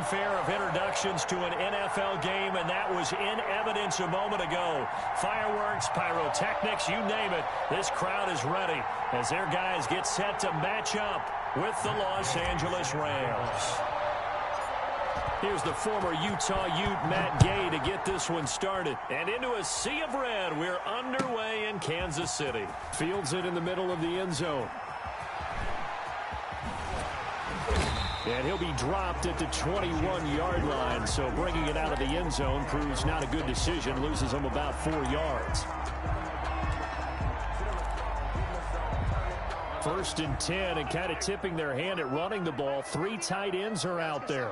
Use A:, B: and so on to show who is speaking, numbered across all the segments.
A: fanfare of introductions to an NFL game, and that was in evidence a moment ago. Fireworks, pyrotechnics, you name it. This crowd is ready as their guys get set to match up with the Los Angeles Rams. Here's the former Utah Ute, Matt Gay, to get this one started. And into a sea of red, we're underway in Kansas City. Fields it in the middle of the end zone. And he'll be dropped at the 21-yard line, so bringing it out of the end zone proves not a good decision, loses him about 4 yards. First and 10, and kind of tipping their hand at running the ball. 3 tight ends are out there.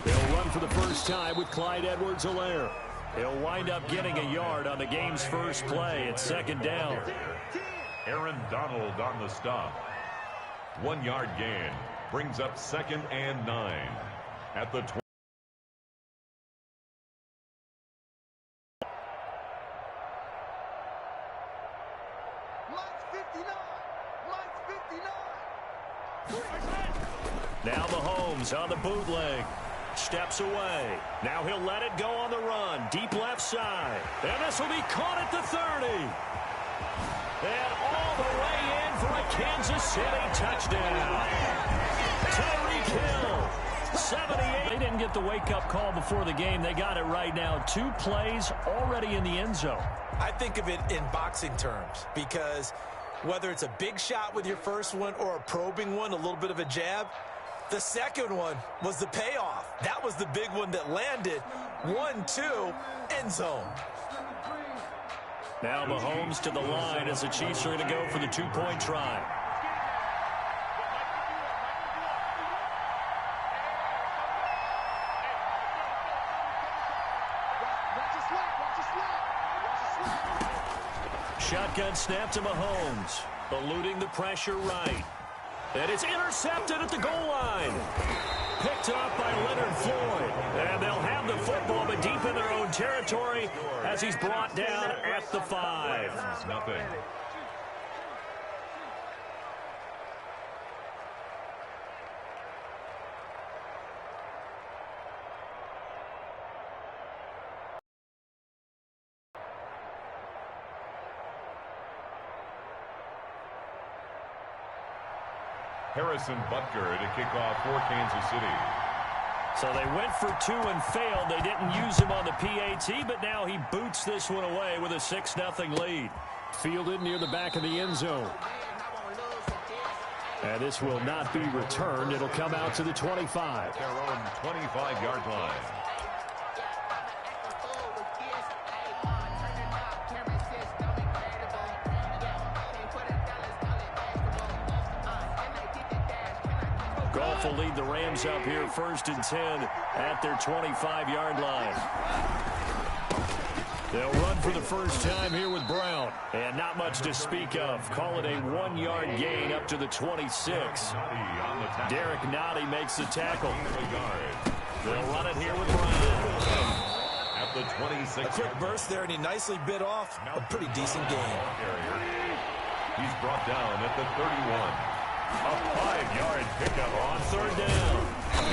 A: They'll run for the first time with Clyde Edwards-Helaire. He'll wind up getting a yard on the game's first play at second down.
B: Aaron Donald on the stop. 1-yard gain brings up 2nd and 9 at the 20.
A: Now Mahomes on the bootleg. Steps away. Now he'll let it go on the run. Deep left side. And this will be caught at the 30. And all the way in for a Kansas City touchdown. Tyreek Hill. 78. They didn't get the wake-up call before the game. They got it right now. 2 plays already in the end zone.
C: I think of it in boxing terms because whether it's a big shot with your first one or a probing one, a little bit of a jab, the second one was the payoff. That was the big one that landed. 1-2, end zone.
A: Now Mahomes to the line as the Chiefs are going to go for the 2-point try. Shotgun snap to Mahomes. Eluding the pressure right. And it's intercepted at the goal line. Picked up by Leonard Floyd. And they'll have the football, but deep in their own territory as he's brought down at the 5.
B: Nothing. Harrison Butker to kick off for Kansas City.
A: So they went for 2 and failed. They didn't use him on the PAT, but now he boots this one away with a 6-0 lead. Fielded near the back of the end zone. And this will not be returned. It'll come out to the 25.
B: Their own 25-yard line.
A: Goff will lead the Rams up here 1st and 10 at their 25-yard line. They'll run for the first time here with Brown. And not much to speak of. Call it a 1-yard gain up to the 26. Derek Nottie makes the tackle. They'll run it here with Brown.
B: At the 26.
C: A quick burst there, and he nicely bit off a pretty decent gain.
B: He's brought down at the 31.
A: A 5-yard pickup on 3rd down.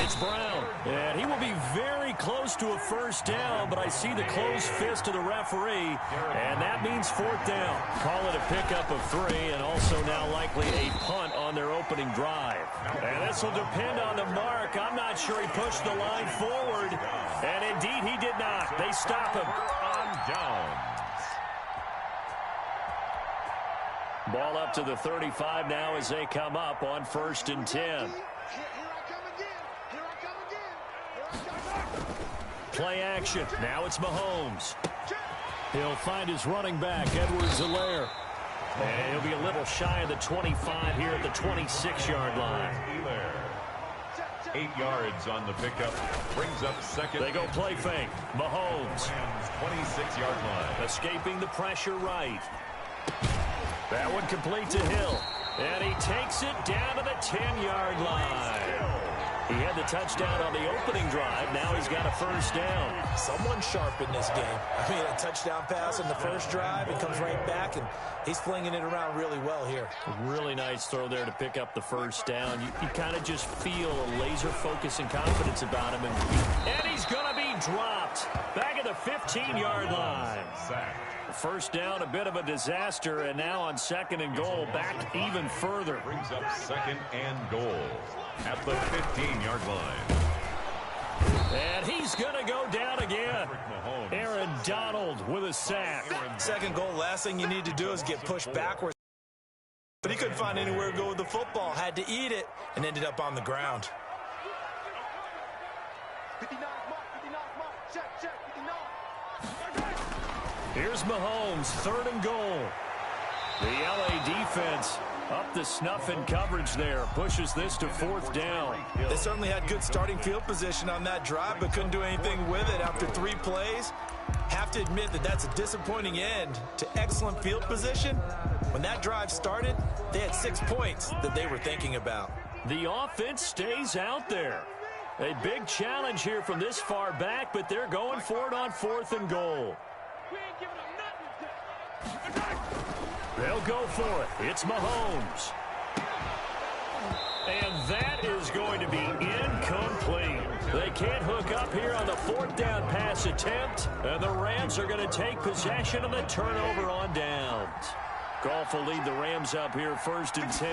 A: It's Brown, and he will be very close to a first down, but I see the closed fist of the referee, and that means 4th down. Call it a pickup of 3, and also now likely a punt on their opening drive. And this will depend on the mark. I'm not sure he pushed the line forward, and indeed he did not. They stop him.
B: On down.
A: Ball up to the 35 now as they come up on 1st and 10. Play action. Now it's Mahomes. He'll find his running back, Edwards-Helaire. And he'll be a little shy of the 25 here at the 26-yard line.
B: 8 yards on the pickup. Brings up 2nd.
A: They go play fake. Mahomes.
B: 26-yard line.
A: Escaping the pressure right. That one complete to Hill. And he takes it down to the 10-yard line. He had the touchdown on the opening drive. Now he's got a first down.
C: Someone sharp in this game. I mean, a touchdown pass on the first drive. It comes right back, and he's flinging it around really well here.
A: Really nice throw there to pick up the first down. You kind of just feel a laser focus and confidence about him. And he's going to be dropped back at the 15-yard line. First down, a bit of a disaster, and now on 2nd and goal, back even further.
B: Brings up 2nd and goal at the 15-yard line.
A: And he's going to go down again. Aaron Donald with a sack.
C: 2nd goal, last thing you need to do is get pushed backwards. But he couldn't find anywhere to go with the football, had to eat it, and ended up on the ground.
D: 59 mark, 59 mark, check, 59.
A: Here's Mahomes, 3rd and goal. The LA defense up the snuff in coverage there. Pushes this to 4th down.
C: They certainly had good starting field position on that drive, but couldn't do anything with it after 3 plays. Have to admit that that's a disappointing end to excellent field position. When that drive started, they had 6 points that they were thinking about.
A: The offense stays out there. A big challenge here from this far back, but they're going for it on 4th and goal. They'll go for it. It's Mahomes. And that is going to be incomplete. They can't hook up here on the 4th down pass attempt, and the Rams are going to take possession of the turnover on downs. Goff will lead the Rams up here 1st and 10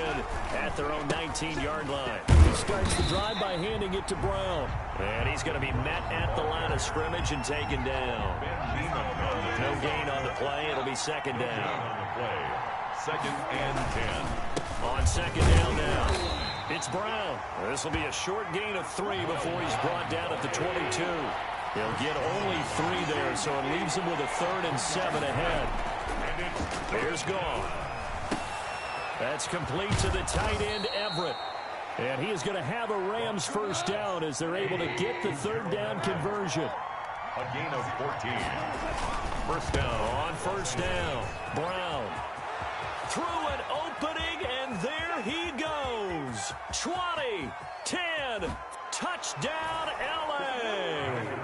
A: at their own 19-yard line. He starts the drive by handing it to Brown. And he's going to be met at the line of scrimmage and taken down. No gain on the play. It'll be 2nd down.
B: 2nd and 10.
A: On 2nd down now. It's Brown. This will be a short gain of 3 before he's brought down at the 22. He'll get only 3 there, so it leaves him with a 3rd and 7 ahead. Here's Goff. That's complete to the tight end, Everett. And he is going to have a Rams first down as they're able to get the 3rd down conversion.
B: A gain of 14. First down.
A: On 1st down, Brown. Through an opening, and there he goes. 20, 10, touchdown, L.A.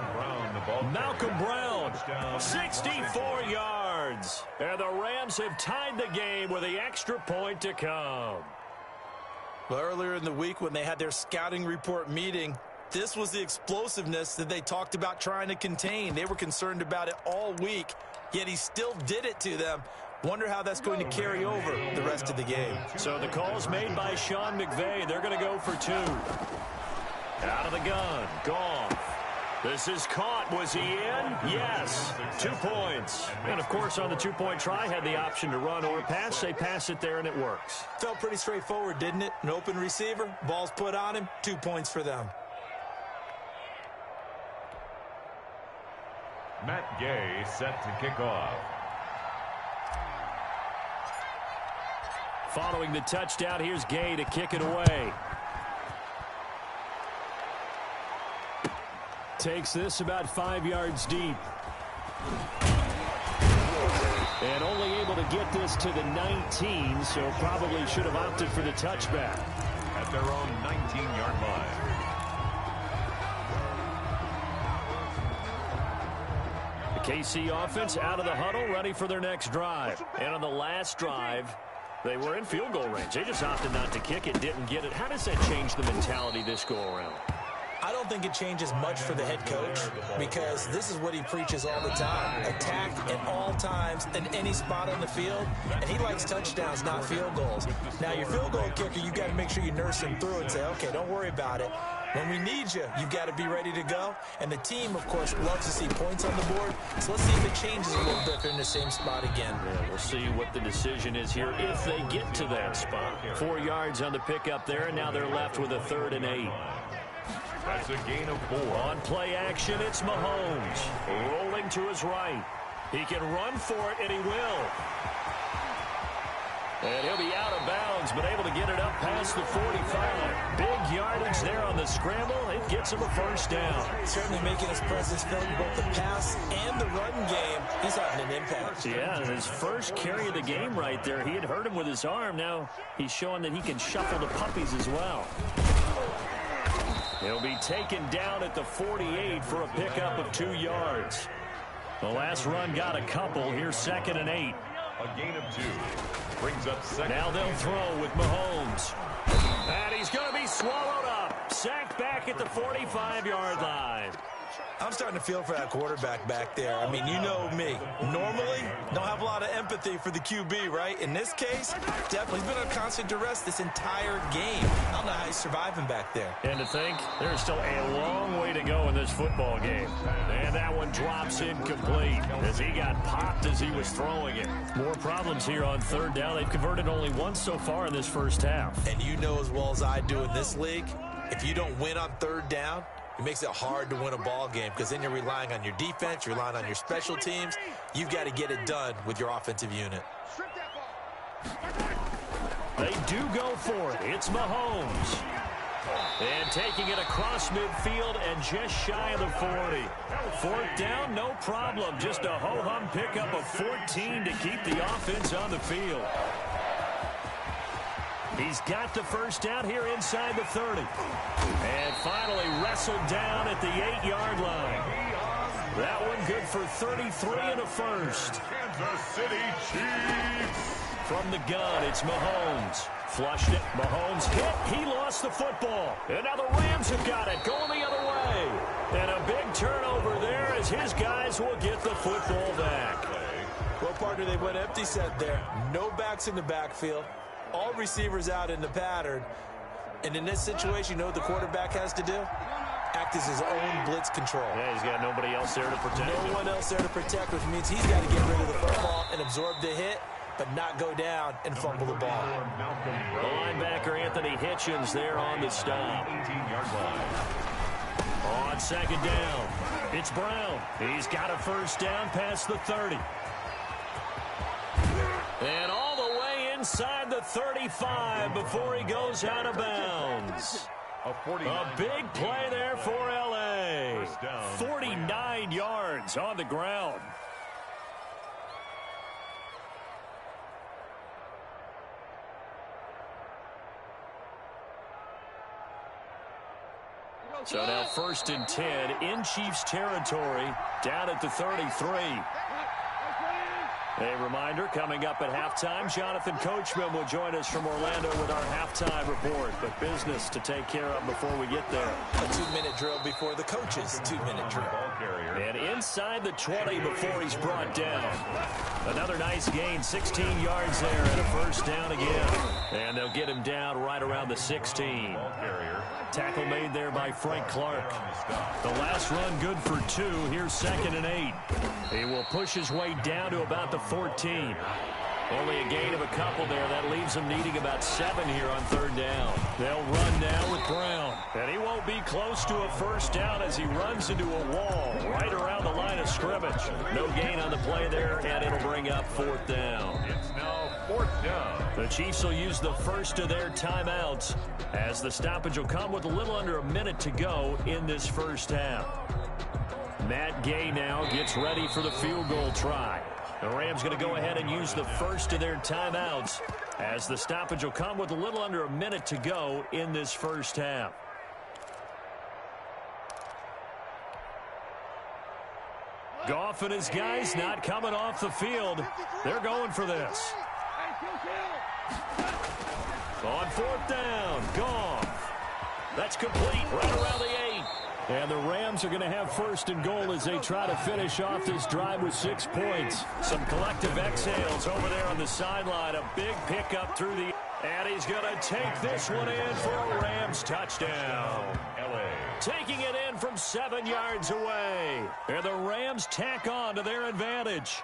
A: Malcolm Brown, 64 yards. And the Rams have tied the game with the extra point to come.
C: Well, earlier in the week when they had their scouting report meeting, this was the explosiveness that they talked about trying to contain. They were concerned about it all week, yet he still did it to them. Wonder how that's going to carry over the rest of the game.
A: So the call's made by Sean McVay. They're going to go for 2. Out of the gun, Goff. This is caught. Was he in? Yes. 2 points. And, of course, on the 2-point try, had the option to run or pass. They pass it there, and it works.
C: Felt pretty straightforward, didn't it? An open receiver, ball's put on him, 2 points for them.
B: Matt Gay set to kick off.
A: Following the touchdown, here's Gay to kick it away. Takes this about 5 yards deep. And only able to get this to the 19, so probably should have opted for the touchback.
B: At their own 19-yard line.
A: The KC offense out of the huddle, ready for their next drive. And on the last drive, they were in field goal range. They just opted not to kick it, didn't get it. How does that change the mentality this go-around?
C: I don't think it changes much for the head coach because this is what he preaches all the time. Attack at all times in any spot on the field, and he likes touchdowns, not field goals. Now, your field goal kicker, you've got to make sure you nurse him through and say, okay, don't worry about it. When we need you, you've got to be ready to go. And the team, of course, loves to see points on the board. So let's see if it changes a little bit. They're in the same spot again.
A: Yeah, we'll see what the decision is here if they get to that spot. 4 yards on the pickup there, and now they're left with a 3rd and 8.
B: That's a gain of 4.
A: On play action, it's Mahomes. Rolling to his right. He can run for it, and he will. And he'll be out of bounds, but able to get it up past the 45. Big yardage there on the scramble. It gets him a first down.
C: Certainly making his presence felt in both the pass and the run game. He's having an impact.
A: Yeah, his first carry of the game right there. He had hurt him with his arm. Now he's showing that he can shuffle the puppies as well. He'll be taken down at the 48 for a pickup of 2 yards. The last run got a couple. Here's 2nd and 8.
B: A gain of 2. Brings up 2nd.
A: Now they'll throw with Mahomes. And he's going to be swallowed up. Sacked back at the 45-yard line.
C: I'm starting to feel for that quarterback back there. I mean, you know me. Normally, don't have a lot of empathy for the QB, right? In this case, definitely. He's been on constant duress this entire game. I don't know how he's surviving back there.
A: And to think, there's still a long way to go in this football game. And that one drops incomplete as he got popped as he was throwing it. More problems here on 3rd down. They've converted only once so far in this first half.
C: And you know as well as I do in this league, if you don't win on 3rd down, it makes it hard to win a ball game because then you're relying on your defense, you're relying on your special teams. You've got to get it done with your offensive unit.
A: They do go for it. It's Mahomes. And taking it across midfield and just shy of the 40. 4th down, no problem. Just a ho-hum pickup of 14 to keep the offense on the field. He's got the first down here inside the 30. And finally wrestled down at the 8-yard line. That one good for 33 and a first.
B: Kansas City Chiefs.
A: From the gun, it's Mahomes. Flushed it. Mahomes hit. He lost the football. And now the Rams have got it. Going the other way. And a big turnover there as his guys will get the football back.
C: Well, partner, they went empty set there. No backs in the backfield. All receivers out in the pattern. And in this situation, you know what the quarterback has to do? Act as his own blitz control.
A: Yeah, he's got nobody else there to protect him.
C: No one else there to protect, which means he's got to get rid of the football and absorb the hit, but not go down and fumble the ball.
A: The linebacker, Anthony Hitchens, there on the stop.
B: 18-yard line.
A: On 2nd down, it's Brown. He's got a first down past the 30. And all the way inside the 35 before he goes out of bounds. A big play there for L.A. 49 yards on the ground. So now 1st and 10 in Chiefs territory, down at the 33. A reminder, coming up at halftime, Jonathan Coachman will join us from Orlando with our halftime report. But business to take care of before we get there.
C: A 2-minute drill before the coach's 2-minute drill.
A: And inside the 20 before he's brought down. Another nice gain, 16 yards there and a first down again. And they'll get him down right around the 16. Tackle made there by Frank Clark. The last run good for 2. Here's 2nd and 8. He will push his way down to about the 14. Only a gain of a couple there. That leaves him needing about 7 here on 3rd down. They'll run now with Brown. And he won't be close to a first down as he runs into a wall right around the line of scrimmage. No gain on the play there, and it'll bring up 4th down.
B: It's now 4th down.
A: The Chiefs will use the first of their timeouts as the stoppage will come with a little under a minute to go in this first half. Matt Gay now gets ready for the field goal try. The Rams going to go ahead and use the first of their timeouts as the stoppage will come with a little under a minute to go in this first half. Goff and his guys not coming off the field. They're going for this. On 4th down, Goff. That's complete right around the 8. And the Rams are going to have 1st and goal as they try to finish off this drive with 6 points. Some collective exhales over there on the sideline. A big pickup through the... And he's going to take this one in for a Rams touchdown. Taking it in from 7 yards away. And the Rams tack on to their advantage.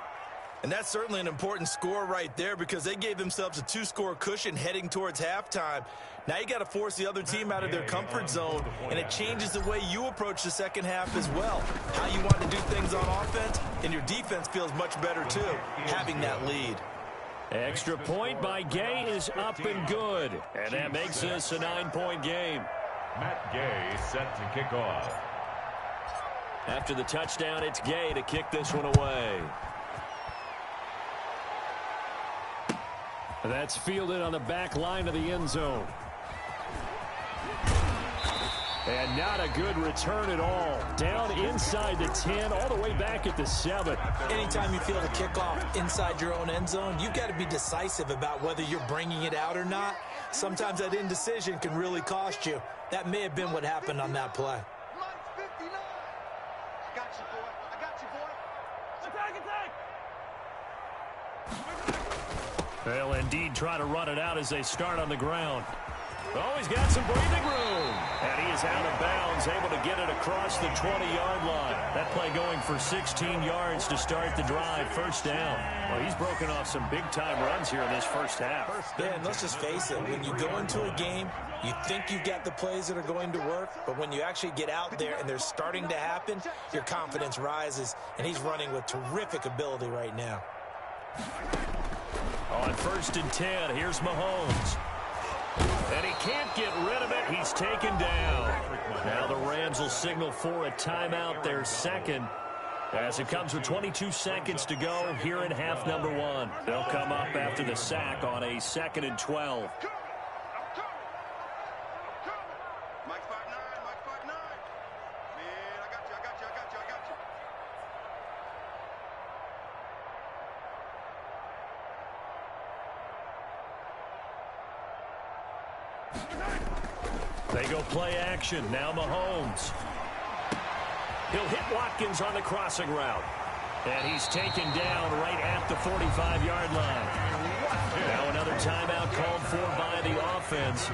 C: And that's certainly an important score right there because they gave themselves a 2-score cushion heading towards halftime. Now you got to force the other team out of their comfort zone, and it changes the way you approach the second half as well. How you want to do things on offense, and your defense feels much better too, having that lead.
A: Extra point by Gay is up and good, and that makes this a 9-point game.
B: Matt Gay set to kick off.
A: After the touchdown, it's Gay to kick this one away. That's fielded on the back line of the end zone. And not a good return at all. Down inside the 10, all the way back at the 7.
C: Anytime you feel the kickoff inside your own end zone, you've got to be decisive about whether you're bringing it out or not. Sometimes that indecision can really cost you. That may have been what happened on that play.
A: They'll indeed try to run it out as they start on the ground. Oh, he's got some breathing room. And he is out of bounds, able to get it across the 20-yard line. That play going for 16 yards to start the drive. First down. Well, he's broken off some big-time runs here in this first half.
C: Yeah, and let's just face it. When you go into a game, you think you've got the plays that are going to work, but when you actually get out there and they're starting to happen, your confidence rises, and he's running with terrific ability right now.
A: On 1st and 10, here's Mahomes. And he can't get rid of it. He's taken down. Now the Rams will signal for a timeout, their second, as it comes with 22 seconds to go here in half number 1. They'll come up after the sack on a 2nd and 12. They go play action. Now Mahomes. He'll hit Watkins on the crossing route. And he's taken down right at the 45-yard line. Now another timeout called for by the offense,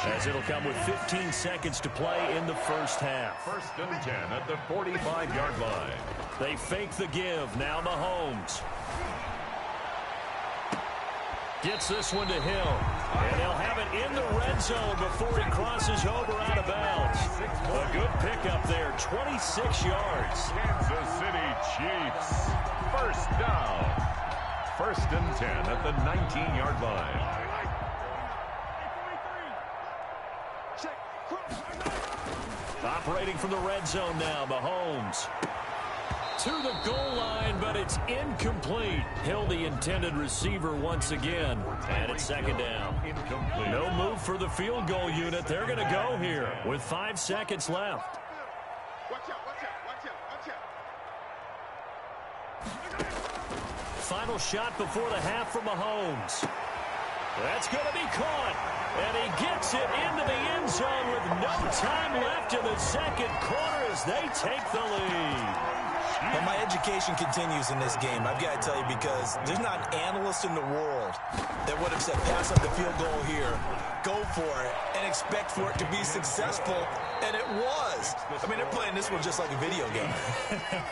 A: as it'll come with 15 seconds to play in the first half.
B: 1st and 10 at the 45-yard line.
A: They fake the give. Now Mahomes. Gets this one to Hill. And they'll have it in the red zone before he crosses over out of bounds. A good pickup there, 26 yards.
B: Kansas City Chiefs. First down. 1st and 10 at the 19-yard line.
A: Operating from the red zone now, Mahomes. To the goal line, but it's incomplete. Hill, the intended receiver once again. And it's 2nd down. No move for the field goal unit. They're going to go here with 5 seconds left. Final shot before the half for Mahomes. That's going to be caught. And he gets it into the end zone with no time left in the second quarter as they take the lead.
C: Well, my education continues in this game, I've got to tell you, because there's not an analyst in the world that would have said pass up the field goal here, go for it, and expect for it to be successful, and it was. I mean, they're playing this one just like a video game.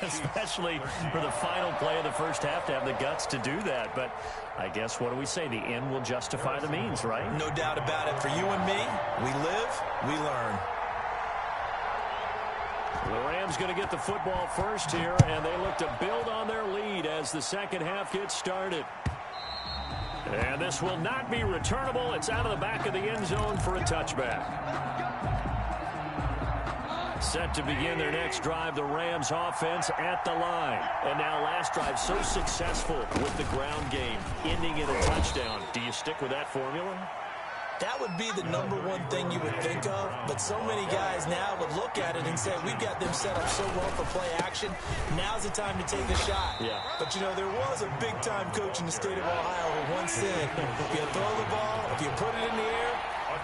A: Especially for the final play of the first half to have the guts to do that. But I guess, what do we say? The end will justify the means, right?
C: No doubt about it. For you and me, we live, we learn.
A: The Rams going to get the football first here, and they look to build on their lead as the second half gets started. And this will not be returnable. It's out of the back of the end zone for a touchback. Set to begin their next drive, the Rams offense at the line. And now last drive so successful with the ground game, ending in a touchdown. Do you stick with that formula?
C: That would be the number one thing you would think of, but so many guys now would look at it and say, we've got them set up so well for play action. Now's the time to take a shot.
A: Yeah.
C: But, you know, there was a big-time coach in the state of Ohio who once said, if you throw the ball, if you put it in the air,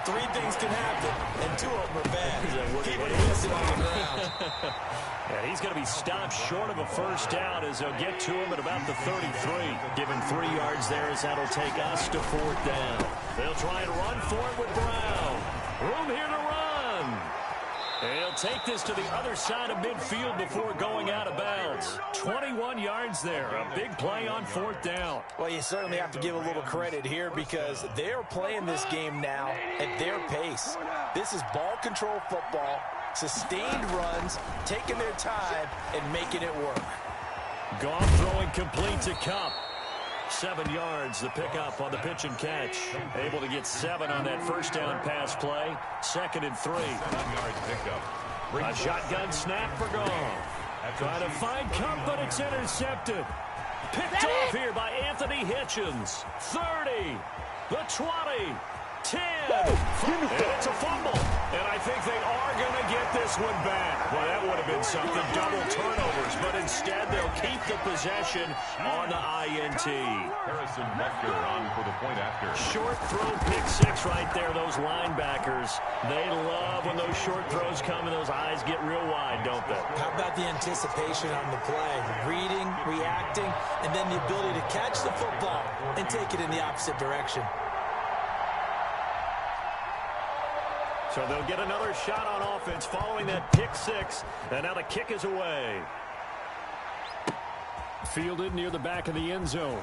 C: 3 things can happen, and 2 of them are bad. Keep it missing on the ground.
A: And he's going to be stopped short of a first down as they'll get to him at about the 33. Give him 3 yards there as that'll take us to 4th down. They'll try and run for it with Brown. Room here to run. And he'll take this to the other side of midfield before going out of bounds. 21 yards there. A big play on 4th down.
C: Well, you certainly have to give a little credit here because they're playing this game now at their pace. This is ball control football, sustained runs, taking their time, and making it work.
A: Goff throwing complete to Cup. 7 yards, the pickup on the pitch and catch. Able to get 7 on that first down pass play. 2nd and 3.
B: 7-yard pickup.
A: A shotgun snap for Goff. Trying to find Cup, but it's intercepted. Picked off here by Anthony Hitchens. 30, the 20, 10. And it's a fumble. And I think they are going to get this one back. Well, that would have been something. Double turnovers. But instead, they'll keep the possession on the INT.
B: Harrison Butker on for the point after.
A: Short throw pick six right there. Those linebackers, they love when those short throws come and those eyes get real wide, don't they?
C: How about the anticipation on the play? Reading, reacting, and then the ability to catch the football and take it in the opposite direction.
A: So they'll get another shot on offense following that pick six. And now the kick is away. Fielded near the back of the end zone.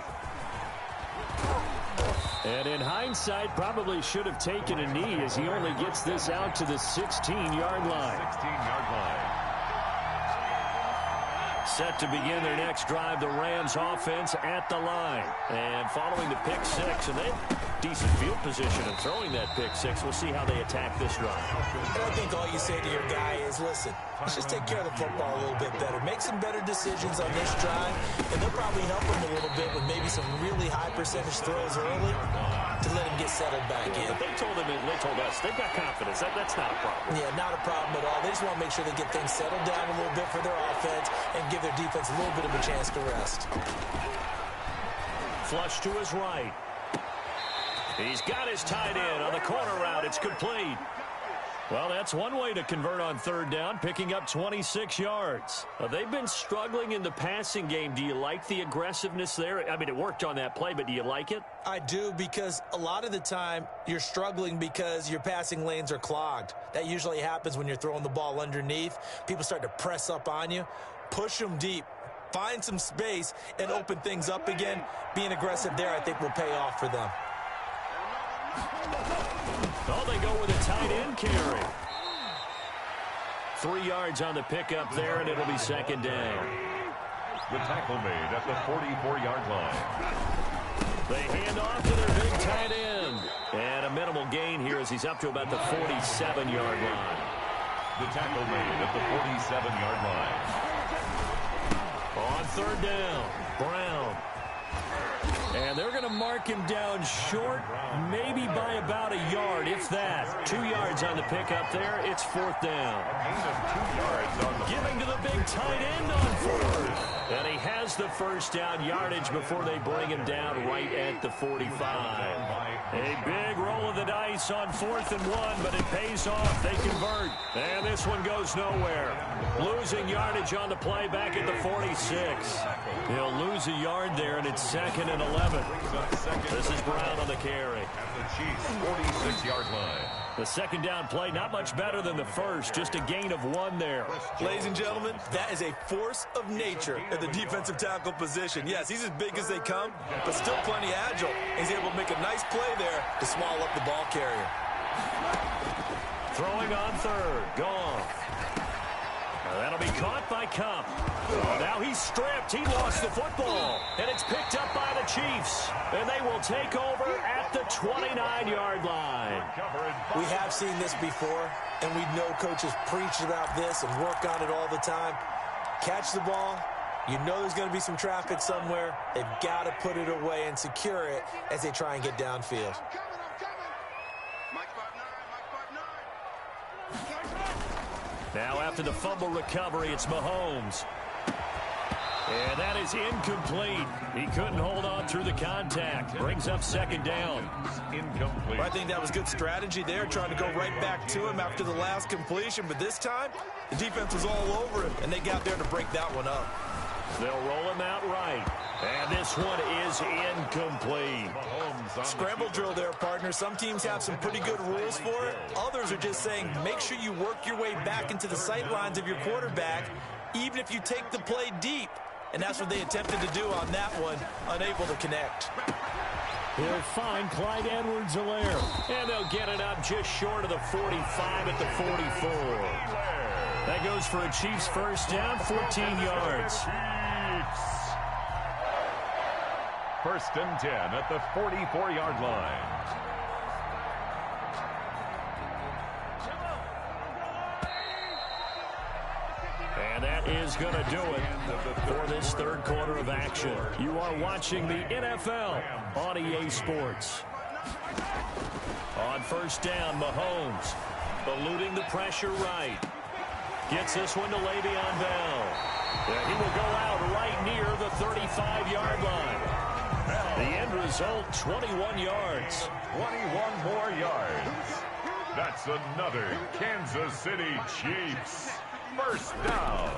A: And in hindsight, probably should have taken a knee as he only gets this out to the 16-yard line.
B: 16-yard line.
A: Set to begin their next drive, the Rams offense at the line. And following the pick six, and they have decent field position and throwing that pick six. We'll see how they attack this drive.
C: And I think all you say to your guy is, listen, let's just take care of the football a little bit better. Make some better decisions on this drive, and they'll probably help him a little bit with maybe some really high percentage throws early to let him get settled back in.
A: But they told us, they've got confidence. That's not a problem.
C: Yeah, not a problem at all. They just want to make sure they get things settled down a little bit for their offense and give their defense a little bit of a chance to rest.
A: Flush to his right. He's got his tight end on the corner route. It's complete. Well, that's one way to convert on third down, picking up 26 yards. They've been struggling in the passing game. Do you like the aggressiveness there? I mean, it worked on that play, but do you like it?
C: I do, because a lot of the time you're struggling because your passing lanes are clogged. That usually happens when you're throwing the ball underneath. People start to press up on you. Push them deep. Find some space and open things up again. Being aggressive there, I think, will pay off for them.
A: Oh, they go with a tight end carry. 3 yards on the pickup there, and it'll be second down.
B: The tackle made at the 44-yard line.
A: They hand off to their big tight end. And a minimal gain here as he's up to about the 47-yard line.
B: The tackle made at the 47-yard line.
A: On third down, Brown. And they're going to mark him down short, maybe by about a yard, if that. 2 yards on the pickup there. It's fourth down. Giving to the big tight end on fourth. And he has the first down yardage before they bring him down right at the 45. A big roll of the dice on 4th and 1, but it pays off. They convert. And this one goes nowhere. Losing yardage on the play back at the 46. He'll lose a yard there, and it's 2nd and 11. This is Brown on the carry.
B: At the Chiefs' 46-yard line.
A: The second down play, not much better than the first. Just a gain of 1 there.
C: Ladies and gentlemen, that is a force of nature at the defensive tackle position. Yes, he's as big as they come, but still plenty agile. He's able to make a nice play there to swallow up the ball carrier.
A: Throwing on third. Gone. That'll be caught by Cup. Oh, now he's stripped. He lost the football. And it's picked up by the Chiefs. And they will take over at the 29-yard line.
C: We have seen this before, and we know coaches preach about this and work on it all the time. Catch the ball. You know there's going to be some traffic somewhere. They've got to put it away and secure it as they try and get downfield.
A: Now after the fumble recovery, it's Mahomes. And that is incomplete. He couldn't hold on through the contact. Brings up second down.
B: Incomplete.
C: Well, I think that was good strategy there, trying to go right back to him after the last completion. But this time, the defense was all over him, and they got there to break that one up.
A: They'll roll him out right. And this one is incomplete.
C: Scramble drill there, partner. Some teams have some pretty good rules for it. Others are just saying, make sure you work your way back into the sight lines of your quarterback, even if you take the play deep. And that's what they attempted to do on that one, unable to connect.
A: He'll find Clyde Edwards-Helaire. And they'll get it up just short of the 45 at the 44. That goes for a Chiefs first down, 14 yards.
B: First and 10 at the 44-yard line.
A: And that is going to do it for this third quarter of action. You are watching the NFL on EA Sports. On first down, Mahomes eluding the pressure right. Gets this one to Le'Veon Bell. He will go out right near the 35-yard line. The end result, 21 yards.
B: 21 more yards. That's another Kansas City Chiefs first down.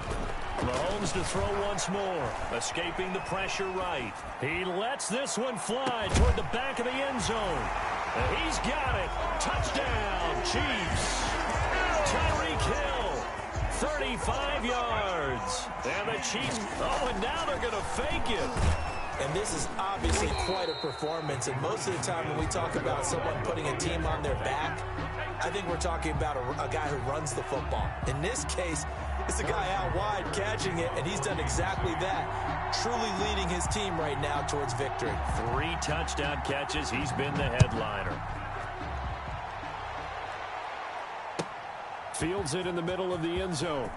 A: Mahomes to throw once more, escaping the pressure right. He lets this one fly toward the back of the end zone. And he's got it. Touchdown, Chiefs. Tyreek Hill, 35 yards. And the Chiefs, and now they're going to fake it.
C: And this is obviously quite a performance. And most of the time when we talk about someone putting a team on their back, I think we're talking about a guy who runs the football. In this case, it's a guy out wide catching it, and he's done exactly that, truly leading his team right now towards victory.
A: 3 touchdown catches. He's been the headliner. Fields it in the middle of the end zone.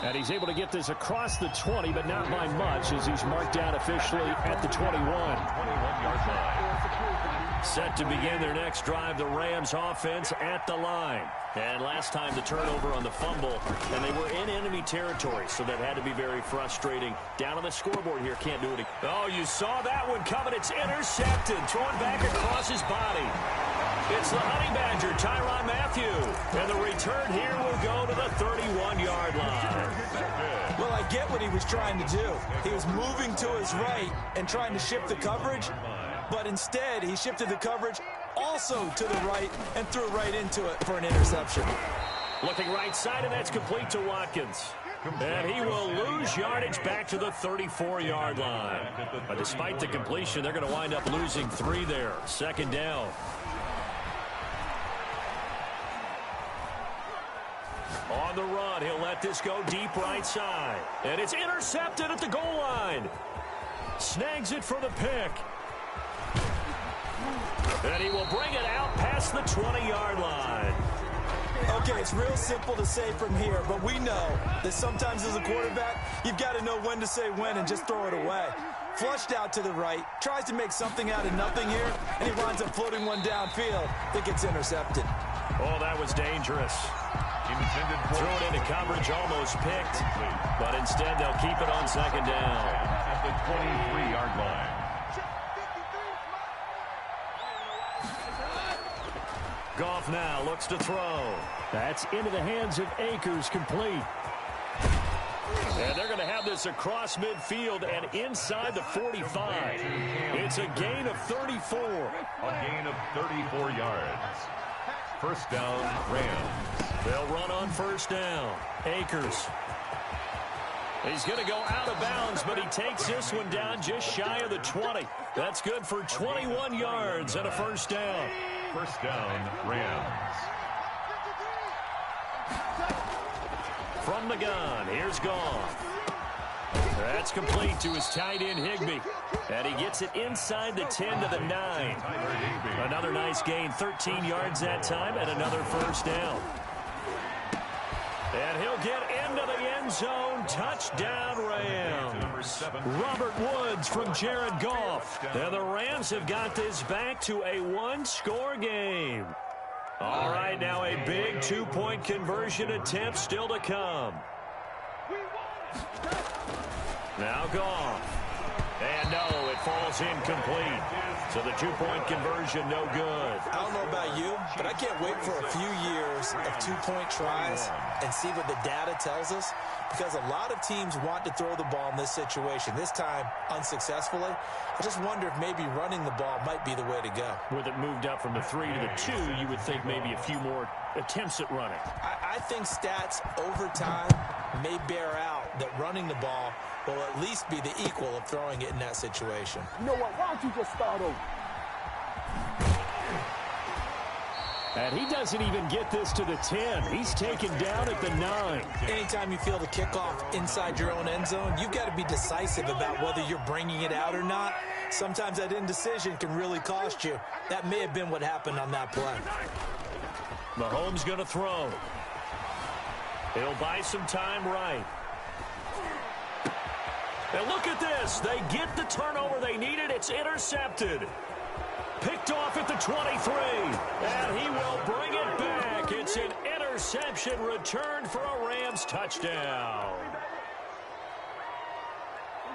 A: And he's able to get this across the 20, but not by much, as he's marked down officially at the 21.
B: 21-yard line.
A: Set to begin their next drive, the Rams offense at the line. And last time the turnover on the fumble, and they were in enemy territory, so that had to be very frustrating. Down on the scoreboard here, can't do it. Oh, you saw that one coming. It's intercepted, thrown back across his body. It's the Honey Badger, Tyrann Mathieu. And the return here will go to the 31-yard line.
C: Well, I get what he was trying to do. He was moving to his right and trying to shift the coverage, but instead he shifted the coverage also to the right and threw right into it for an interception.
A: Looking right side, and that's complete to Watkins. And he will lose yardage back to the 34-yard line. But despite the completion, they're going to wind up losing 3 there. Second down. On the run, he'll let this go deep right side. And it's intercepted at the goal line. Snags it for the pick. And he will bring it out past the 20-yard line.
C: Okay, it's real simple to say from here, but we know that sometimes as a quarterback, you've got to know when to say when and just throw it away. Flushed out to the right, tries to make something out of nothing here, and he winds up floating one downfield that gets intercepted.
A: Oh, that was dangerous. Threw it into coverage, almost picked, but instead they'll keep it on second down.
B: At the 23-yard line.
A: Goff now looks to throw. That's into the hands of Akers, complete. And they're going to have this across midfield and inside the 45. It's a gain of 34.
B: A gain of 34 yards. First down, Rams.
A: They'll run on first down. Akers. He's going to go out of bounds, but he takes this one down just shy of the 20. That's good for 21 yards and a first down.
B: First down, Rams.
A: From the gun, here's Goff. That's complete to his tight end, Higbee. And he gets it inside the 10 to the 9. Another nice gain, 13 yards that time, and another first down. And he'll get into the end zone. Touchdown, Rams. Robert Woods from Jared Goff. And the Rams have got this back to a 1-score game. All right, now a big 2-point conversion attempt still to come. Now Goff. And no, it falls incomplete. So the 2-point conversion, no good.
C: I don't know about you, but I can't wait for a few years of 2-point tries and see what the data tells us, because a lot of teams want to throw the ball in this situation. This time, unsuccessfully. I just wonder if maybe running the ball might be the way to go.
A: With it moved up from the 3 to the 2, you would think maybe a few more attempts at running.
C: I think stats over time may bear out that running the ball will at least be the equal of throwing it in that situation.
D: You know what? Why don't you just start over?
A: And he doesn't even get this to the 10. He's taken down at the 9.
C: Anytime you feel the kickoff inside your own end zone, you've got to be decisive about whether you're bringing it out or not. Sometimes that indecision can really cost you. That may have been what happened on that play.
A: Mahomes going to throw. He'll buy some time right. And look at this. They get the turnover they needed. It's intercepted. Picked off at the 23. And he will bring it back. It's an interception returned for a Rams touchdown.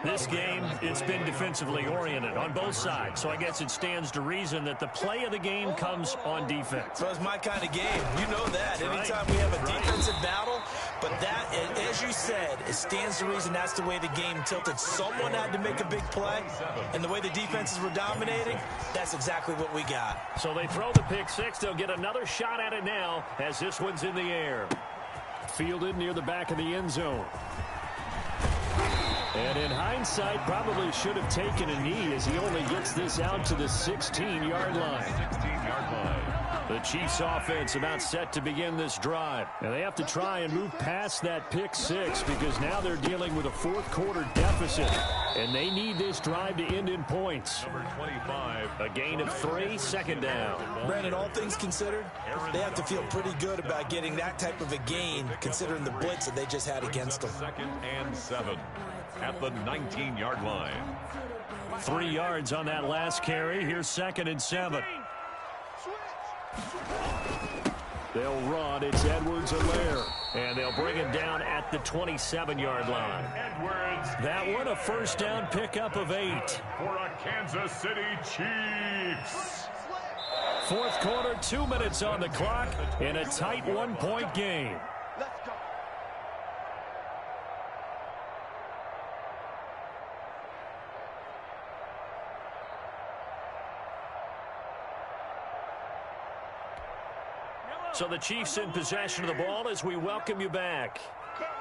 A: This game, it's been defensively oriented on both sides, so I guess it stands to reason that the play of the game comes on defense.
C: Well, it's my kind of game. You know that.
A: Right.
C: Anytime we have a defensive battle, but that, as you said, it stands to reason that's the way the game tilted. Someone had to make a big play, and the way the defenses were dominating, that's exactly what we got.
A: So they throw the pick six. They'll get another shot at it now as this one's in the air. Fielded near the back of the end zone. And in hindsight, probably should have taken a knee as he only gets this out to the 16-yard line.
B: 16-yard line.
A: The Chiefs offense about set to begin this drive. And they have to try and move past that pick six because now they're dealing with a fourth quarter deficit. And they need this drive to end in points.
B: Number 25.
A: A gain of 3, second down.
C: Brandon, all things considered, they have to feel pretty good about getting that type of a gain considering the blitz that they just had against them.
B: 2nd and 7 at the 19-yard line.
A: 3 yards on that last carry. Here's 2nd and 7. They'll run. It's Edwards-Helaire. And they'll bring him down at the 27-yard line.
B: Edwards.
A: That one a first down pickup of 8.
B: For a Kansas City Chiefs.
A: Fourth quarter, 2 minutes on the clock in a tight one-point game. So the Chiefs in possession of the ball as we welcome you back.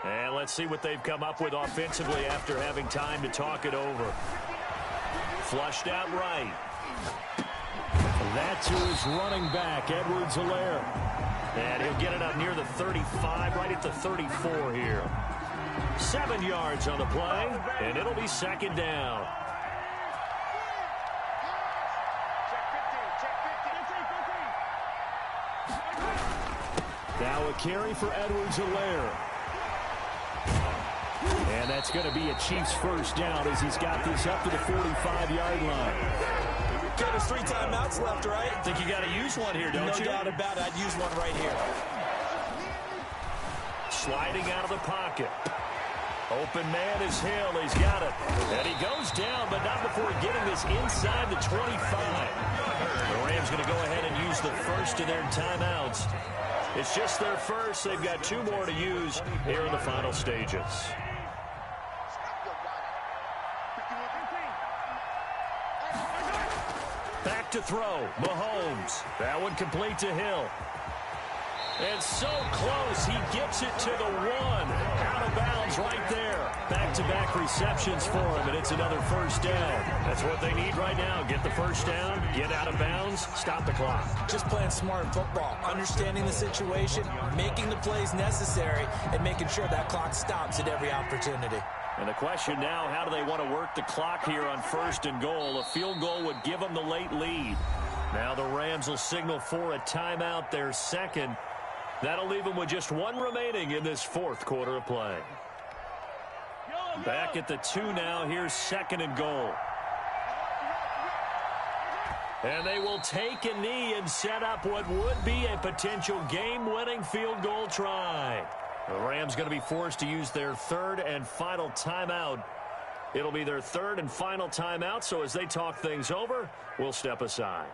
A: And let's see what they've come up with offensively after having time to talk it over. Flushed out right. That's who is running back, Edwards-Helaire. And he'll get it up near the 35, right at the 34 here. 7 yards on the play, and it'll be second down. Now a carry for Edwards-Helaire. And that's going to be a Chiefs first down as he's got this up to the 45-yard line.
C: Okay, there's 3 timeouts left, right?
A: Think you got to use one here, don't you?
C: No doubt about it. I'd use one right here.
A: Sliding out of the pocket. Open man is Hill. He's got it. And he goes down, but not before getting this inside the 25. The Rams going to go ahead and use the first of their timeouts. It's just their first. They've got 2 more to use here in the final stages. Back to throw. Mahomes. That one complete to Hill. And so close. He gets it to the 1. Out of bounds right there. Back-to-back receptions for him, and it's another first down. That's what they need right now. Get the first down, get out of bounds, stop the clock.
C: Just playing smart football, understanding the situation, making the plays necessary, and making sure that clock stops at every opportunity.
A: And the question now, how do they want to work the clock here on 1st and goal? A field goal would give them the late lead. Now the Rams will signal for a timeout, their second. That'll leave them with just 1 remaining in this 4th quarter of play. Back at the 2 now. Here's 2nd and goal. And they will take a knee and set up what would be a potential game-winning field goal try. The Rams going to be forced to use their 3rd and final timeout. It'll be their 3rd and final timeout, so as they talk things over, we'll step aside.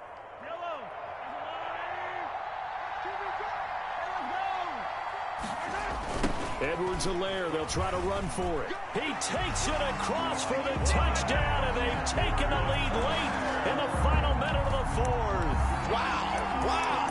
A: Edwards-Helaire, they'll try to run for it. He takes it across for the touchdown, and they've taken the lead late in the final minute of the 4th.
C: Wow, wow,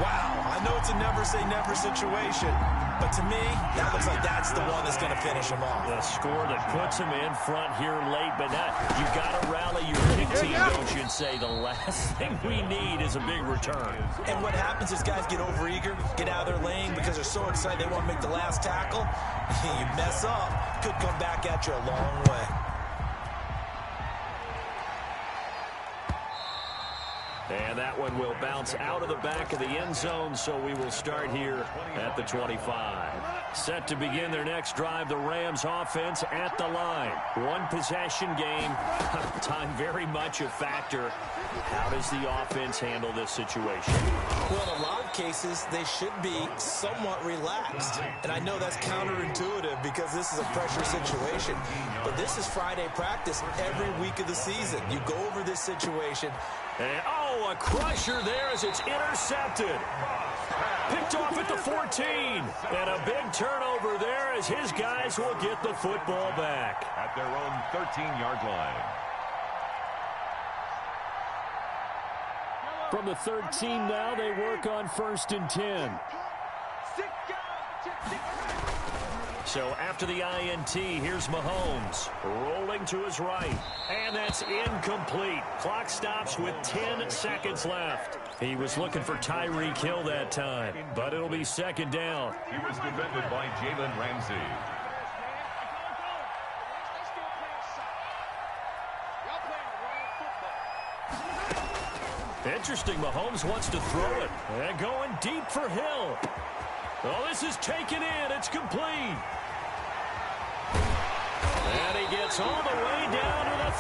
C: wow. I know it's a never-say-never situation, but to me, that looks like that's the one that's going to finish him off.
A: The score that puts him in front here late, but you've got to rally your big team, don't you, and say the last thing we need is a big return.
C: And what happens is guys get overeager, get out of their lane because they're so excited they want to make the last tackle. You mess up, could come back at you a long way.
A: And that one will bounce out of the back of the end zone, so we will start here at the 25. Set to begin their next drive, the Rams offense at the line. One possession game. Time very much a factor. How does the offense handle this situation?
C: Well, in a lot of cases, they should be somewhat relaxed. And I know that's counterintuitive because this is a pressure situation. But this is Friday practice every week of the season. You go over this situation.
A: And, oh, a crusher there as it's intercepted. Picked off at the 14. And a big turnover there as his guys will get the football back.
B: At their own 13-yard line.
A: From the 13 now, they work on 1st and 10. So after the INT, here's Mahomes rolling to his right. And that's incomplete. Clock stops with 10 seconds left. He was looking for Tyreek Hill that time, but it'll be 2nd down.
B: He was defended by Jalen Ramsey.
A: Interesting, Mahomes wants to throw it. And going deep for Hill. Oh, this is taken in. It's complete. And he gets all the way down